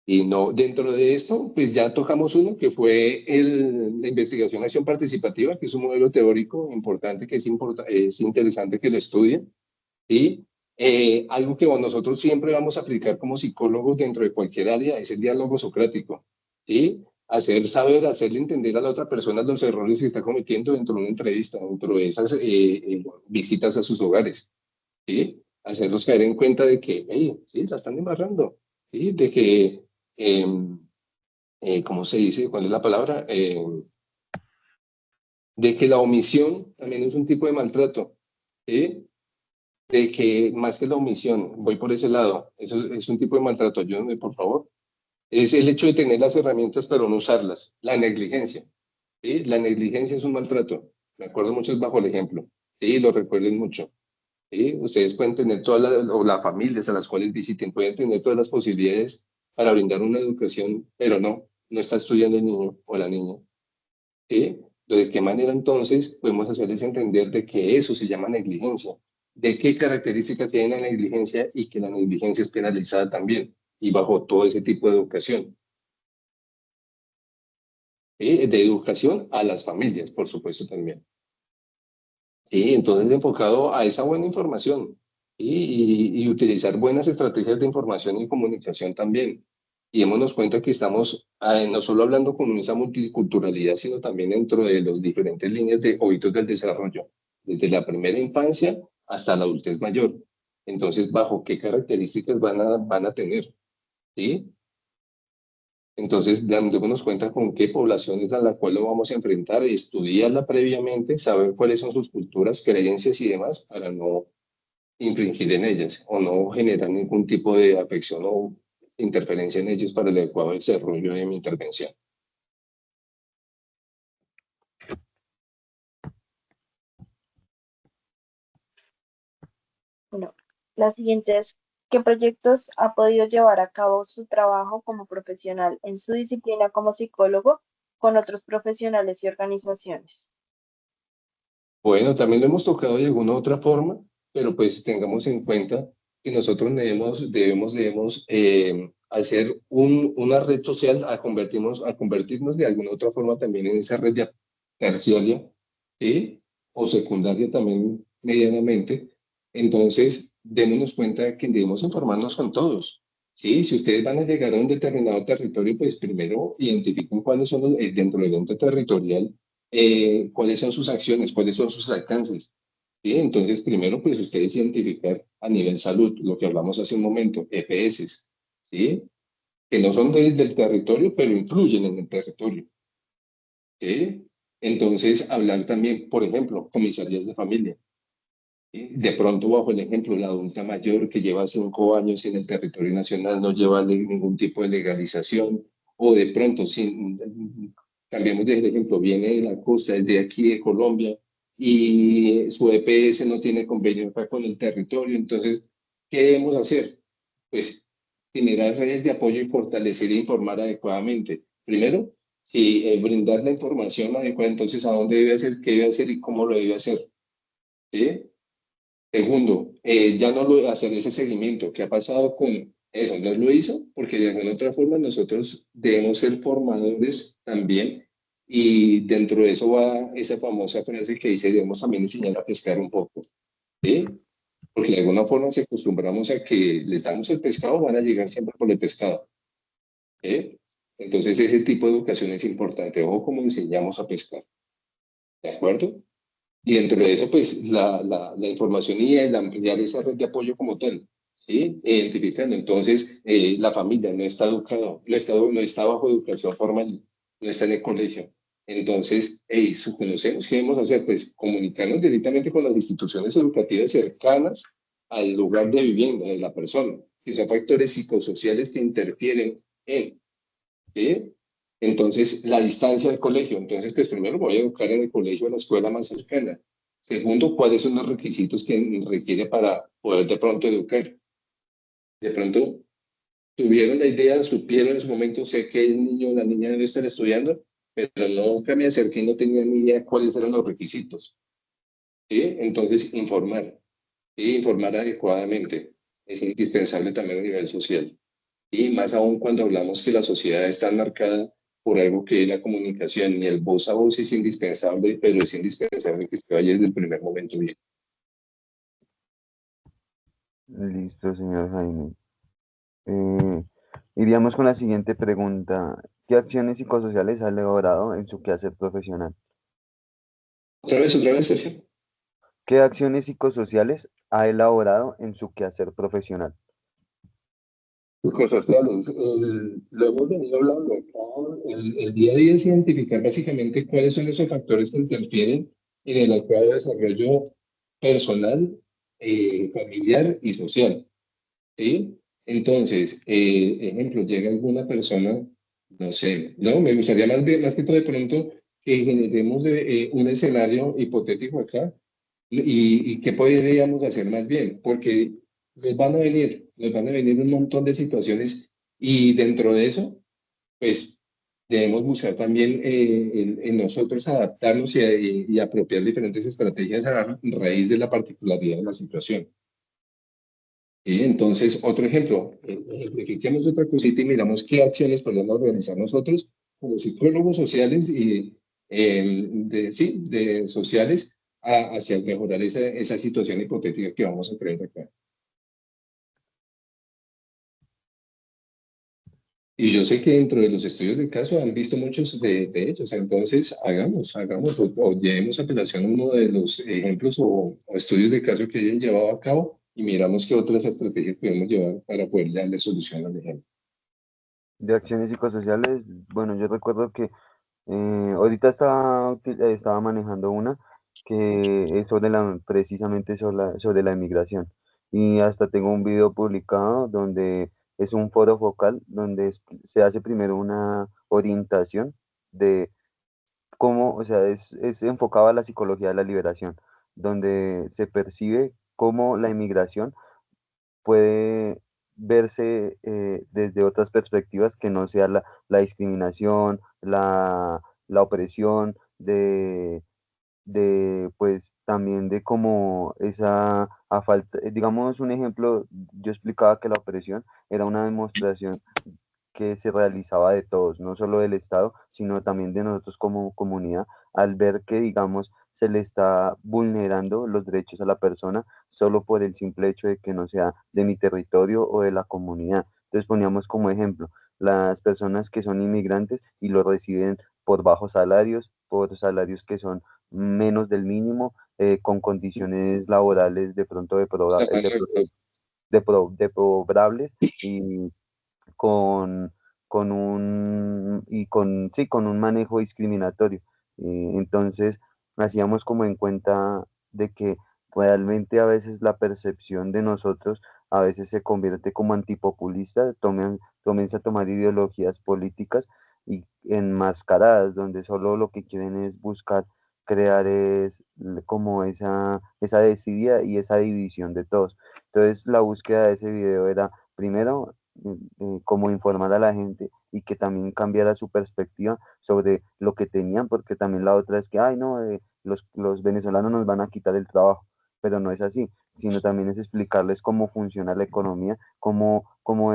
Y no, dentro de esto, pues ya tocamos uno que fue la investigación acción participativa, que es un modelo teórico importante, que es interesante que lo estudien. ¿Sí? Algo que nosotros siempre vamos a aplicar como psicólogos dentro de cualquier área es el diálogo socrático. ¿Sí? Hacer saber, hacerle entender a la otra persona los errores que está cometiendo dentro de una entrevista, dentro de esas visitas a sus hogares. ¿Sí? Hacerlos caer en cuenta de que, hey, sí, la están embarrando. ¿Sí? De que, eh, ¿cómo se dice? ¿Cuál es la palabra? De que la omisión también es un tipo de maltrato. ¿Sí? De que más que la omisión, voy por ese lado, eso es un tipo de maltrato, ayúdenme por favor, es el hecho de tener las herramientas pero no usarlas, la negligencia, ¿sí? La negligencia es un maltrato, me acuerdo mucho bajo el ejemplo, ¿sí? Lo recuerden mucho, ¿sí? Ustedes pueden tener todas o las familias a las cuales visiten, pueden tener todas las posibilidades para brindar una educación, pero no está estudiando el niño o la niña, ¿sí? ¿De qué manera entonces podemos hacerles entender de que eso se llama negligencia? ¿De qué características tiene la negligencia y que la negligencia es penalizada también y bajo todo ese tipo de educación? ¿Sí? De educación a las familias, por supuesto también. Sí, entonces enfocado a esa buena información, ¿sí? Y utilizar buenas estrategias de información y comunicación también. Y démonos cuenta que estamos no solo hablando con esa multiculturalidad, sino también dentro de las diferentes líneas de hábitos del desarrollo, desde la primera infancia hasta la adultez mayor. Entonces, ¿bajo qué características van a tener? ¿Sí? Entonces, démonos cuenta con qué población es a la cual lo vamos a enfrentar, estudiarla previamente, saber cuáles son sus culturas, creencias y demás para no infringir en ellas o no generar ningún tipo de afección o interferencia en ellos para el adecuado desarrollo de mi intervención. Bueno, la siguiente es, ¿qué proyectos ha podido llevar a cabo su trabajo como profesional en su disciplina como psicólogo con otros profesionales y organizaciones? Bueno, también lo hemos tocado de alguna otra forma, pero pues tengamos en cuenta que nosotros debemos hacer una red social a convertirnos de alguna otra forma también en esa red terciaria, ¿sí? O secundaria también medianamente. Entonces, démonos cuenta que debemos informarnos con todos. Sí, si ustedes van a llegar a un determinado territorio, pues primero identifiquen cuáles son dentro del ente territorial cuáles son sus acciones, cuáles son sus alcances. ¿Sí? Entonces, primero, pues ustedes identificar a nivel salud, lo que hablamos hace un momento, EPS, ¿sí? Que no son del territorio, pero influyen en el territorio. ¿Sí? Entonces, hablar también, por ejemplo, comisarías de familia. ¿Sí? De pronto, bajo el ejemplo, la adulta mayor que lleva 5 años en el territorio nacional no lleva ningún tipo de legalización, o de pronto, sin, cambiemos de ejemplo, viene de la costa, es de aquí de Colombia, y su EPS no tiene convenio acá con el territorio. Entonces, ¿qué debemos hacer? Pues generar redes de apoyo y fortalecer e informar adecuadamente. Primero, si brindar la información adecuada, entonces a dónde debe hacer, qué debe hacer y cómo lo debe hacer. ¿Sí? Segundo, ya no hacer ese seguimiento. ¿Qué ha pasado con eso? No lo hizo porque de alguna otra forma nosotros debemos ser formadores también, y dentro de eso va esa famosa frase que dice debemos también enseñar a pescar un poco, ¿sí? Porque de alguna forma se acostumbramos a que les damos el pescado, van a llegar siempre por el pescado, ¿sí? Entonces ese tipo de educación es importante. Ojo cómo enseñamos a pescar, ¿de acuerdo? Y dentro de eso, pues la información y el ampliar esa red de apoyo como tal, ¿sí? Identificando. Entonces, la familia no está educado, no está bajo educación formal, no está en el colegio. Entonces, hey, conocemos qué debemos hacer, pues comunicarnos directamente con las instituciones educativas cercanas al lugar de vivienda de la persona, que son factores psicosociales que interfieren en, ¿sí? Entonces, la distancia del colegio. Entonces, pues primero voy a educar en el colegio, en la escuela más cercana. Segundo, ¿cuáles son los requisitos que requiere para poder de pronto educar? De pronto, tuvieron la idea, supieron en su momento, sé que el niño o la niña debe estar estudiando, pero nunca me acerqué y no tenía ni idea cuáles eran los requisitos. ¿Sí? Entonces, informar, ¿sí? Informar adecuadamente es indispensable también a nivel social. Y más aún cuando hablamos que la sociedad está marcada por algo que es la comunicación y el voz a voz es indispensable, pero es indispensable que se vaya desde el primer momento bien. Listo, señor Jaime. Eh, Iríamos con la siguiente pregunta. ¿Qué acciones psicosociales ha elaborado en su quehacer profesional? Otra vez, Sergio. ¿Qué acciones psicosociales ha elaborado en su quehacer profesional? Psicosociales. Lo hemos venido hablando acá. El día a día es identificar básicamente cuáles son esos factores que interfieren en el adecuado desarrollo personal, familiar y social. ¿Sí? Entonces, ejemplo, llega alguna persona, no sé, no, me gustaría más bien, más que todo de pronto, que generemos un escenario hipotético acá y qué podríamos hacer más bien, porque nos van a venir un montón de situaciones y dentro de eso, pues debemos buscar también en nosotros adaptarnos y apropiar diferentes estrategias a la raíz de la particularidad de la situación. ¿Sí? Entonces, otro ejemplo, ejemplifiquemos otra cosita y miramos qué acciones podemos realizar nosotros como psicólogos sociales y sí, de sociales hacia mejorar esa situación hipotética que vamos a crear acá. Y yo sé que dentro de los estudios de caso han visto muchos de ellos, entonces hagamos o llevemos a apelación uno de los ejemplos o estudios de caso que hayan llevado a cabo y miramos qué otras estrategias podemos llevar para poder darle solución al ejemplo. De acciones psicosociales, bueno, yo recuerdo que ahorita estaba manejando una que es sobre precisamente sobre la inmigración. Y hasta tengo un video publicado donde es un foro focal donde se hace primero una orientación de cómo, o sea, es enfocado a la psicología de la liberación, donde se percibe cómo la inmigración puede verse desde otras perspectivas que no sea la discriminación, la opresión, pues también de cómo esa, a falta, digamos un ejemplo, yo explicaba que la opresión era una demostración que se realizaba de todos, no solo del Estado, sino también de nosotros como comunidad, al ver que, digamos, se le está vulnerando los derechos a la persona solo por el simple hecho de que no sea de mi territorio o de la comunidad. Entonces poníamos como ejemplo las personas que son inmigrantes y lo reciben por bajos salarios, por salarios que son menos del mínimo, con condiciones laborales de pronto deplorables y con, con un manejo discriminatorio. Entonces, hacíamos como en cuenta de que realmente a veces la percepción de nosotros a veces se convierte como antipopulista, comienza a tomar ideologías políticas y enmascaradas, donde solo lo que quieren es buscar crear como esa desidia y esa división de todos. Entonces, la búsqueda de ese video era, primero, como informar a la gente y que también cambiara su perspectiva sobre lo que tenían, porque también la otra es que, ay, no, los venezolanos nos van a quitar el trabajo, pero no es así, sino también es explicarles cómo funciona la economía, cómo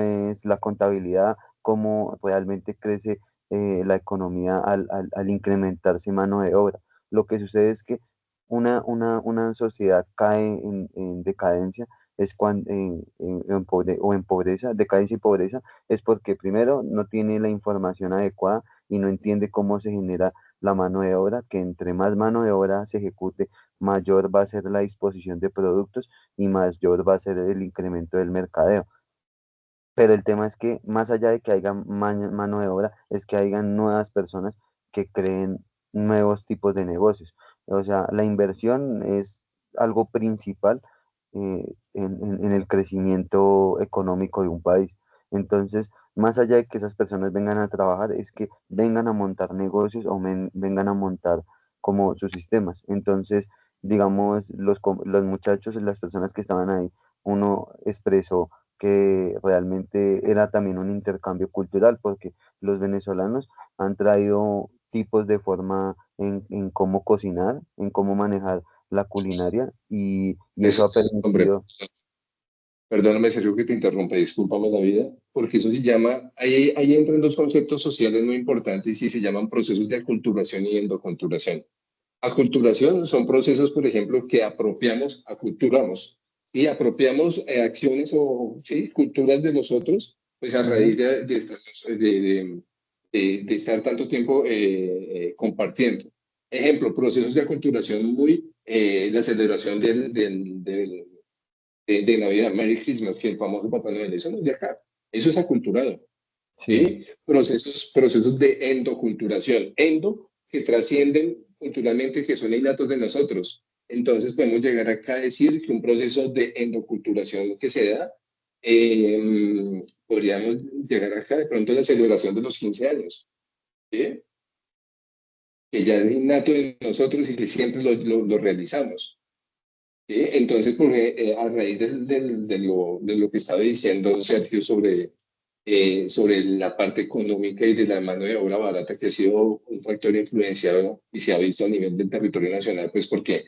es la contabilidad, cómo realmente crece la economía al incrementarse mano de obra. Lo que sucede es que una sociedad cae en decadencia es cuando o en pobreza, decadencia y pobreza, es porque primero no tiene la información adecuada y no entiende cómo se genera la mano de obra, que entre más mano de obra se ejecute, mayor va a ser la disposición de productos y mayor va a ser el incremento del mercadeo. Pero el tema es que más allá de que haya mano de obra, es que hayan nuevas personas que creen nuevos tipos de negocios. O sea, la inversión es algo principal en el crecimiento económico de un país. Entonces, más allá de que esas personas vengan a trabajar, es que vengan a montar negocios o vengan a montar como sus sistemas. Entonces, digamos, los muchachos, las personas que estaban ahí, uno expresó que realmente era también un intercambio cultural, porque los venezolanos han traído tipos de forma en cómo cocinar, en cómo manejar la culinaria, y eso ha Pues, hombre, permitido, perdóname, Sergio, que te interrumpa, discúlpame la vida, porque eso se llama, ahí entran dos conceptos sociales muy importantes y se llaman procesos de aculturación y endoculturación. Aculturación son procesos, por ejemplo, que apropiamos, aculturamos, y apropiamos acciones o ¿sí? culturas de los otros, pues a raíz ujú, de estar tanto tiempo compartiendo. Ejemplo, procesos de aculturación muy, la celebración de Navidad, Merry Christmas, que el famoso Papá Noel, eso no es de acá, eso es aculturado. sí, ¿Sí? Procesos de endoculturación, endo que trascienden culturalmente, que son innatos de nosotros. Entonces podemos llegar acá a decir que un proceso de endoculturación que se da, podríamos llegar acá de pronto a la celebración de los 15 años, ¿sí? Que ya es innato de nosotros y que siempre lo realizamos. ¿Sí? Entonces, porque, a raíz de lo que estaba diciendo Sergio sobre la parte económica y de la mano de obra barata, que ha sido un factor influenciado y se ha visto a nivel del territorio nacional, pues porque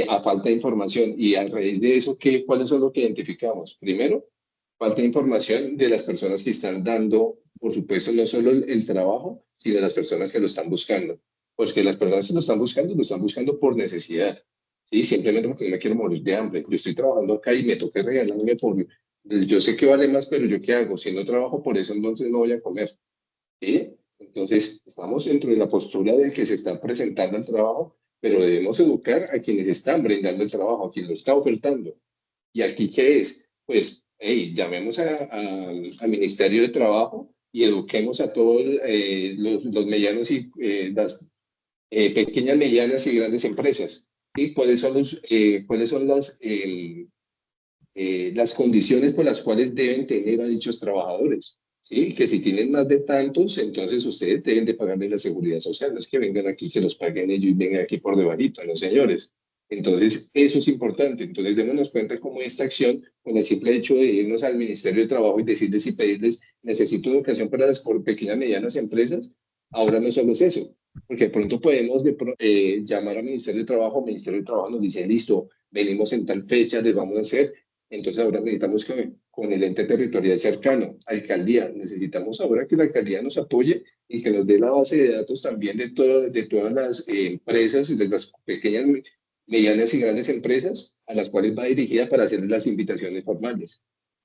a falta de información y a raíz de eso, ¿cuáles son lo que identificamos? Primero, falta de información de las personas que están dando, por supuesto, no solo el trabajo, sino de las personas que lo están buscando. Pues que las personas que lo están buscando por necesidad, ¿sí? Simplemente porque no me quiero morir de hambre. Yo estoy trabajando acá y me toca regalarme por... Yo sé que vale más, pero ¿yo qué hago? Si no trabajo por eso, entonces no voy a comer, ¿sí? Entonces, estamos dentro de la postura de que se está presentando el trabajo, pero debemos educar a quienes están brindando el trabajo, a quien lo está ofertando. ¿Y aquí qué es? Pues, hey, llamemos al Ministerio de Trabajo y eduquemos a todos los medianos y las pequeñas, medianas y grandes empresas. ¿Sí? Cuáles son las condiciones por las cuales deben tener a dichos trabajadores? ¿Sí? Que si tienen más de tantos, entonces ustedes deben de pagarles la seguridad social. No es que vengan aquí, que los paguen ellos y vengan aquí por debajito, no señores. Entonces, eso es importante. Entonces, démonos cuenta cómo esta acción, con el simple hecho de irnos al Ministerio de Trabajo y decirles y pedirles, necesito educación para las por pequeñas y medianas empresas, ahora no solo es eso, porque de pronto podemos llamar al Ministerio de Trabajo, el Ministerio de Trabajo nos dice, listo, venimos en tal fecha, les vamos a hacer, entonces ahora necesitamos que con el ente territorial cercano, alcaldía, necesitamos ahora que la alcaldía nos apoye y que nos dé la base de datos también de todas las empresas, de las pequeñas, medianas y grandes empresas a las cuales va dirigida para hacerles las invitaciones formales.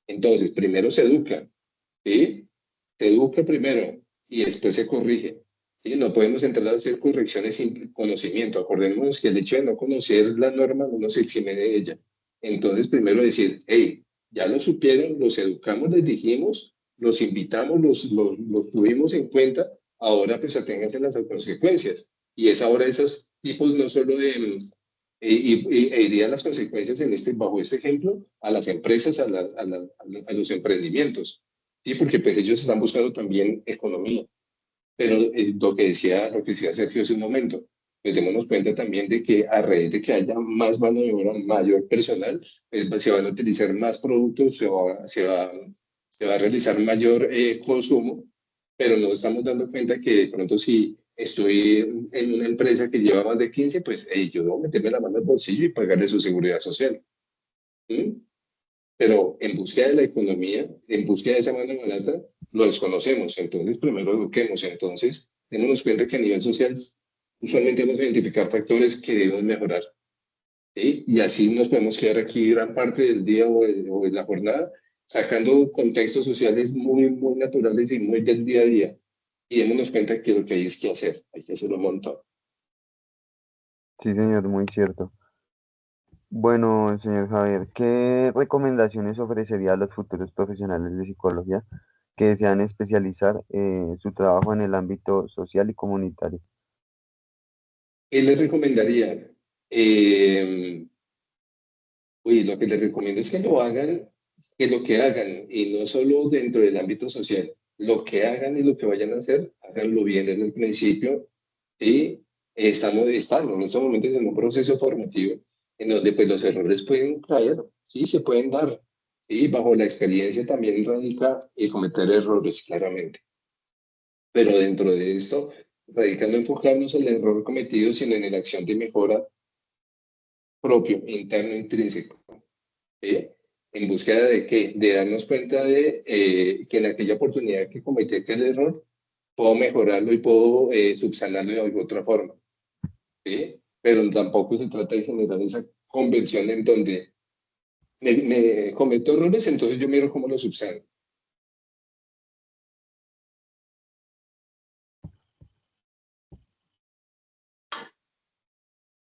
Entonces, primero se educa, ¿sí? Se educa primero y después se corrige. ¿Sí? No podemos entrar a hacer correcciones sin conocimiento. Acordémonos que el hecho de no conocer la norma no nos exime de ella. Entonces, primero decir, hey, ya lo supieron, los educamos, les dijimos, los invitamos, los tuvimos en cuenta, ahora pues aténganse las consecuencias. Y es ahora esos tipos no solo de, e irían las consecuencias en bajo este ejemplo a las empresas, a los emprendimientos. Sí, porque pues ellos están buscando también economía. Pero lo que decía Sergio hace un momento, pues démonos cuenta también de que a raíz de que haya más mano de obra, mayor personal, pues se van a utilizar más productos, se va a realizar mayor consumo, pero nos estamos dando cuenta que de pronto si estoy en una empresa que lleva más de 15 pues yo debo meterme la mano al bolsillo y pagarle su seguridad social. ¿Sí? Pero en búsqueda de la economía, en búsqueda de esa mano barata, lo desconocemos. Entonces, primero eduquemos. Entonces, démonos cuenta que a nivel social, usualmente vamos a identificar factores que debemos mejorar. ¿Sí? Y así nos podemos quedar aquí gran parte del día o de la jornada, sacando contextos sociales muy, muy naturales y muy del día a día. Y démonos cuenta que lo que hay que hacer un montón. sí, señor, muy cierto. Bueno, señor Javier, ¿qué recomendaciones ofrecería a los futuros profesionales de psicología que desean especializar su trabajo en el ámbito social y comunitario? ¿Qué les recomendaría? Eh, lo que les recomiendo es que lo hagan, que lo que hagan, y no solo dentro del ámbito social, lo que hagan y lo que vayan a hacer, háganlo bien desde el principio, ¿sí? Estamos en estos momentos en un proceso formativo en donde pues los errores pueden caer, ¿sí? Se pueden dar, Y bajo la experiencia también radica el cometer errores, claramente. Pero dentro de esto, radica no enfocarnos en el error cometido, sino en la acción de mejora propio, interno, intrínseco. ¿Sí? ¿En búsqueda de qué? De darnos cuenta de que en aquella oportunidad que cometí aquel error, puedo mejorarlo y puedo subsanarlo de alguna otra forma. ¿Sí? Pero tampoco se trata de generar esa conversión en donde me cometo errores, entonces yo miro cómo lo subsano.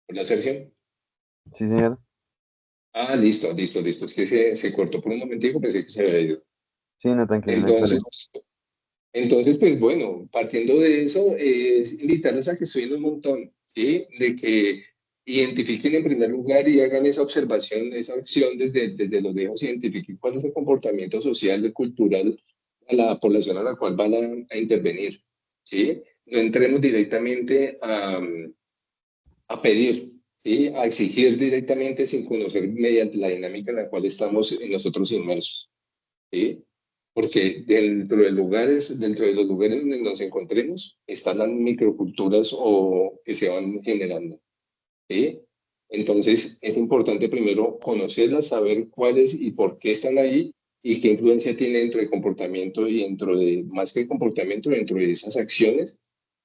Hola, Sergio. Sí, señor. Ah, listo, listo, listo. Es que se cortó por un momentico, pensé que se había ido. Sí, no, tranquilo, no hay Entonces, problema. pues bueno, partiendo de eso, es invitarles a que estudien un montón, ¿sí? De que identifiquen en primer lugar y hagan esa observación, esa acción desde los lejos, identifiquen cuál es el comportamiento social y cultural a la población a la cual van a intervenir, ¿sí? No entremos directamente a pedir, ¿sí? A exigir directamente sin conocer mediante la dinámica en la cual estamos nosotros inmersos, ¿sí? Porque dentro de los lugares donde nos encontremos están las microculturas o que se van generando, ¿sí? Entonces es importante primero conocerlas, saber cuáles y por qué están ahí y qué influencia tiene dentro del comportamiento y dentro de, más que el comportamiento, dentro de esas acciones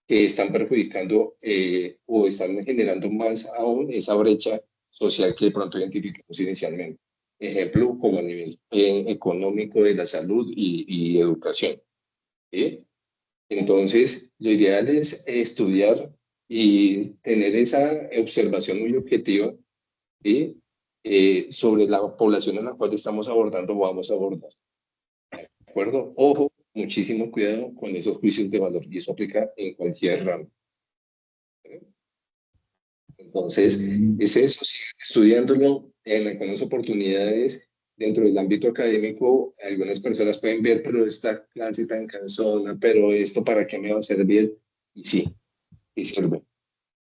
que están perjudicando o están generando más aún esa brecha social que de pronto identificamos inicialmente. Ejemplo, como a nivel económico de la salud y educación. ¿Sí? Entonces, lo ideal es estudiar y tener esa observación muy objetiva, ¿sí? Sobre la población en la cual estamos abordando o vamos a abordar. ¿De acuerdo? Ojo, muchísimo cuidado con esos juicios de valor y eso aplica en cualquier ramo. Entonces, es eso, siguen estudiándolo en algunas oportunidades dentro del ámbito académico. Algunas personas pueden ver, pero esta clase tan cansona, pero esto para qué me va a servir. Y sí, sí sirve,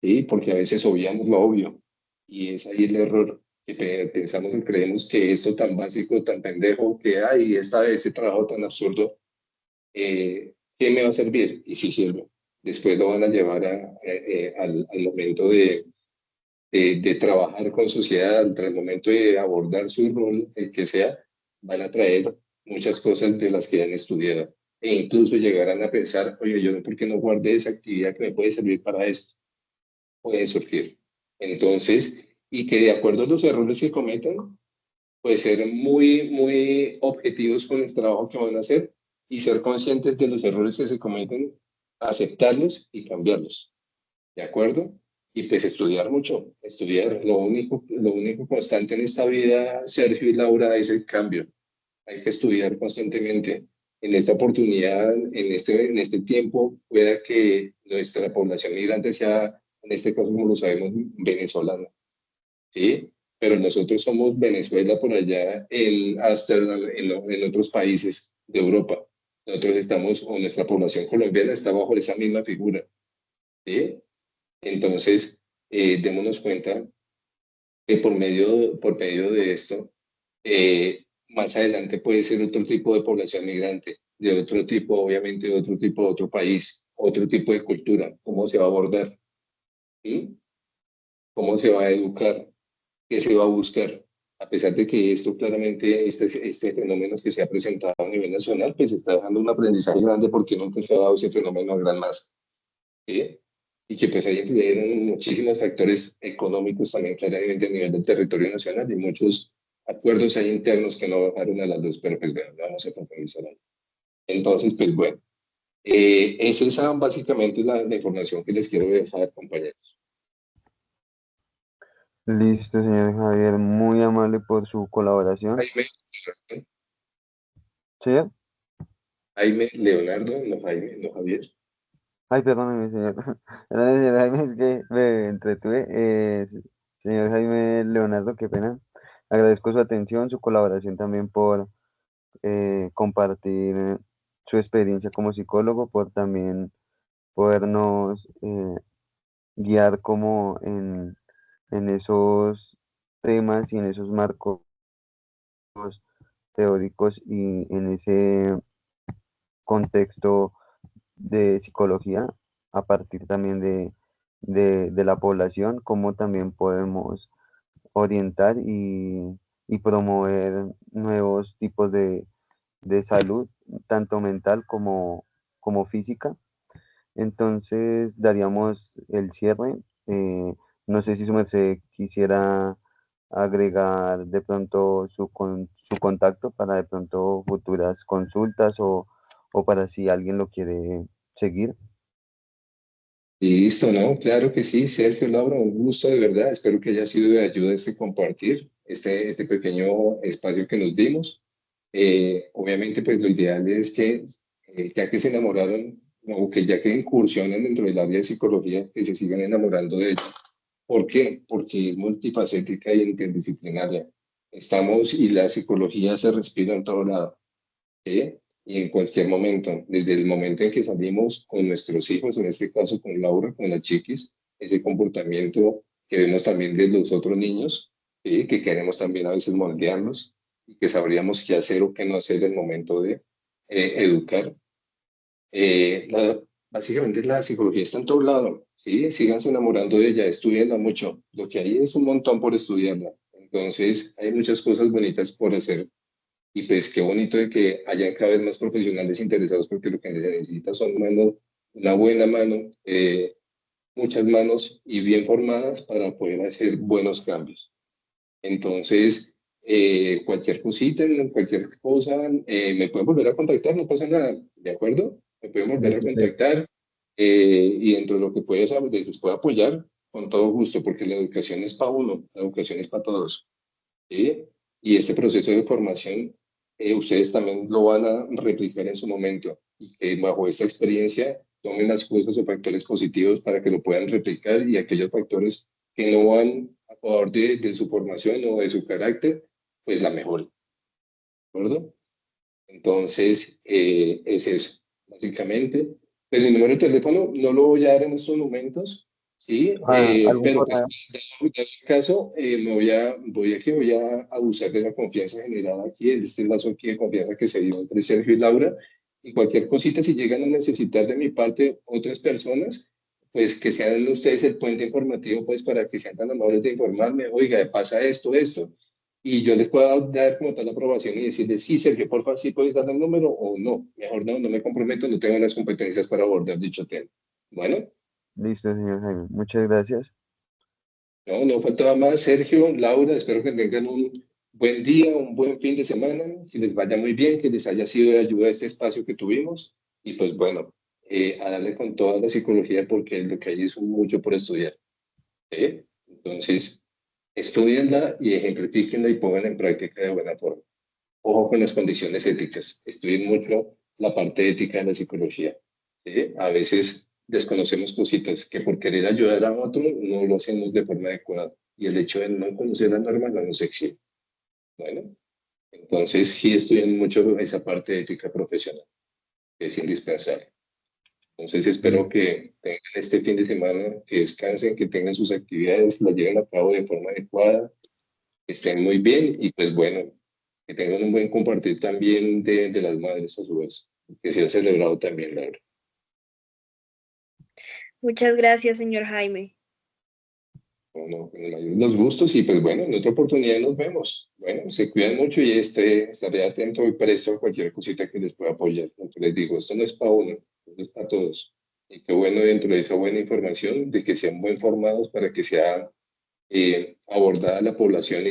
¿sí? Porque a veces obviamos lo obvio y es ahí el error que pensamos y creemos que esto tan básico, tan pendejo, que hay, este trabajo tan absurdo, ¿qué me va a servir? Y sí sirve. Después lo van a llevar al momento de trabajar con sociedad, al momento de abordar su rol, el que sea, van a traer muchas cosas de las que han estudiado. E incluso llegarán a pensar, oye, yo por qué no guardé esa actividad que me puede servir para esto. Puede surgir. Entonces, y que de acuerdo a los errores que cometan, pues ser muy, muy objetivos con el trabajo que van a hacer y ser conscientes de los errores que se cometen, aceptarlos y cambiarlos. ¿De acuerdo? Y pues estudiar mucho, estudiar. Lo único constante en esta vida, Sergio y Laura, es el cambio. Hay que estudiar constantemente. En esta oportunidad, en este tiempo, pueda que nuestra población migrante sea, en este caso, como lo sabemos, venezolana, ¿sí? Pero nosotros somos Venezuela por allá en Ámsterdam, en otros países de Europa. Nosotros estamos, o nuestra población colombiana está bajo esa misma figura, ¿sí? Entonces, démonos cuenta que por medio de esto, más adelante puede ser otro tipo de población migrante, de otro tipo, obviamente, de otro tipo, de otro país, otro tipo de cultura, cómo se va a abordar, ¿sí? Cómo se va a educar, qué se va a buscar. A pesar de que esto claramente, este fenómeno que se ha presentado a nivel nacional, pues está dejando un aprendizaje grande porque nunca se ha dado ese fenómeno a gran masa. ¿Sí? Y que pues ahí influyeron muchísimos factores económicos también claramente a nivel del territorio nacional y muchos acuerdos ahí internos que no bajaron a la luz, pero pues bueno, no vamos a profundizar ahí. Entonces, pues bueno, es esa básicamente la información que les quiero dejar, compañeros. Listo, señor Javier, muy amable por su colaboración. Jaime, ¿Sí? Jaime, Leonardo, no Jaime, no Javier. Ay, perdóneme, señor. Perdóneme, señor Jaime, es que me entretuve. Señor Jaime Leonardo, qué pena. Agradezco su atención, su colaboración también por compartir su experiencia como psicólogo, por también podernos guiar como en esos temas y en esos marcos teóricos y en ese contexto de psicología, a partir también de la población, cómo también podemos orientar y promover nuevos tipos de salud, tanto mental como física. Entonces daríamos el cierre. No sé si su merced quisiera agregar de pronto su contacto para de pronto futuras consultas o para si alguien lo quiere seguir. Y listo, ¿no? Claro que sí, Sergio, Laura, un gusto de verdad. Espero que haya sido de ayuda este compartir, este pequeño espacio que nos dimos. Obviamente, pues lo ideal es que, ya que se enamoraron, o que ya que incursionan dentro del área de psicología, que se sigan enamorando de ella. ¿Por qué? Porque es multifacética y interdisciplinaria. Estamos, y la psicología se respira en todo lado. ¿Sí? Y en cualquier momento, desde el momento en que salimos con nuestros hijos, en este caso con Laura, con las chiquis, ese comportamiento que vemos también de los otros niños, ¿sí? Que queremos también a veces moldearlos y que sabríamos qué hacer o qué no hacer en el momento de educar. Básicamente la psicología está en todo lado, ¿sí? Síganse enamorando de ella, estudienla mucho. Lo que hay es un montón por estudiarla. Entonces, hay muchas cosas bonitas por hacer y pues qué bonito de que haya cada vez más profesionales interesados porque lo que se necesita son manos, una buena mano, muchas manos y bien formadas para poder hacer buenos cambios. Entonces, cualquier cosita, cualquier cosa, me pueden volver a contactar, no pasa nada, ¿de acuerdo? Me pueden volver a Listo, sí. contactar y dentro de lo que les puedo apoyar con todo gusto porque la educación es para uno, la educación es para todos. ¿Sí? Y este proceso de formación, ustedes también lo van a replicar en su momento y que bajo esta experiencia tomen las cosas o factores positivos para que lo puedan replicar y aquellos factores que no van a favor de su formación o de su carácter, pues la mejoren, ¿de acuerdo? Entonces, es eso, básicamente. Pues mi número de teléfono no lo voy a dar en estos momentos, ¿sí? ¿Algún Pero pues, correo? dado el caso, voy a abusar de la confianza generada aquí, de este lazo aquí de confianza que se dio entre Sergio y Laura. Y cualquier cosita, si llegan a necesitar de mi parte otras personas, pues que sean ustedes el puente informativo, pues para que sean tan amables de informarme, oiga, pasa esto, esto y yo les puedo dar como tal la aprobación y decirles, sí, Sergio, porfa, sí puedes darle el número o no. Mejor no, no me comprometo, no tengo las competencias para abordar dicho tema. Bueno, Listo, señor Jaime. Muchas gracias. no, no faltaba más, Sergio, Laura, espero que tengan un buen día, un buen fin de semana, que les vaya muy bien, que les haya sido de ayuda este espacio que tuvimos y pues bueno, a darle con toda la psicología porque lo que hay es mucho por estudiar. ¿Sí? Entonces, estudienla y ejemplifíquenla y pongan en práctica de buena forma. Ojo con las condiciones éticas. Estudien mucho la parte ética de la psicología. ¿Sí? A veces desconocemos cositas que por querer ayudar a otro no lo hacemos de forma adecuada. Y el hecho de no conocer la norma no nos exime. Bueno, entonces sí estudien mucho esa parte ética profesional, que es indispensable. Entonces espero Listo. que tengan este fin de semana, que descansen, que tengan sus actividades, las lleven a cabo de forma adecuada, que estén muy bien y pues bueno, que tengan un buen compartir también de las madres a su vez, que sea celebrado también, Laura. Muchas gracias, señor Jaime. Bueno, con el mayor de los gustos y pues bueno, en otra oportunidad nos vemos. Bueno, se cuidan mucho y estaré atento y presto a cualquier cosita que les pueda apoyar. Como les digo, esto no es para uno, esto es para todos. Y qué bueno dentro de esa buena información de que sean buen formados para que sea abordada la población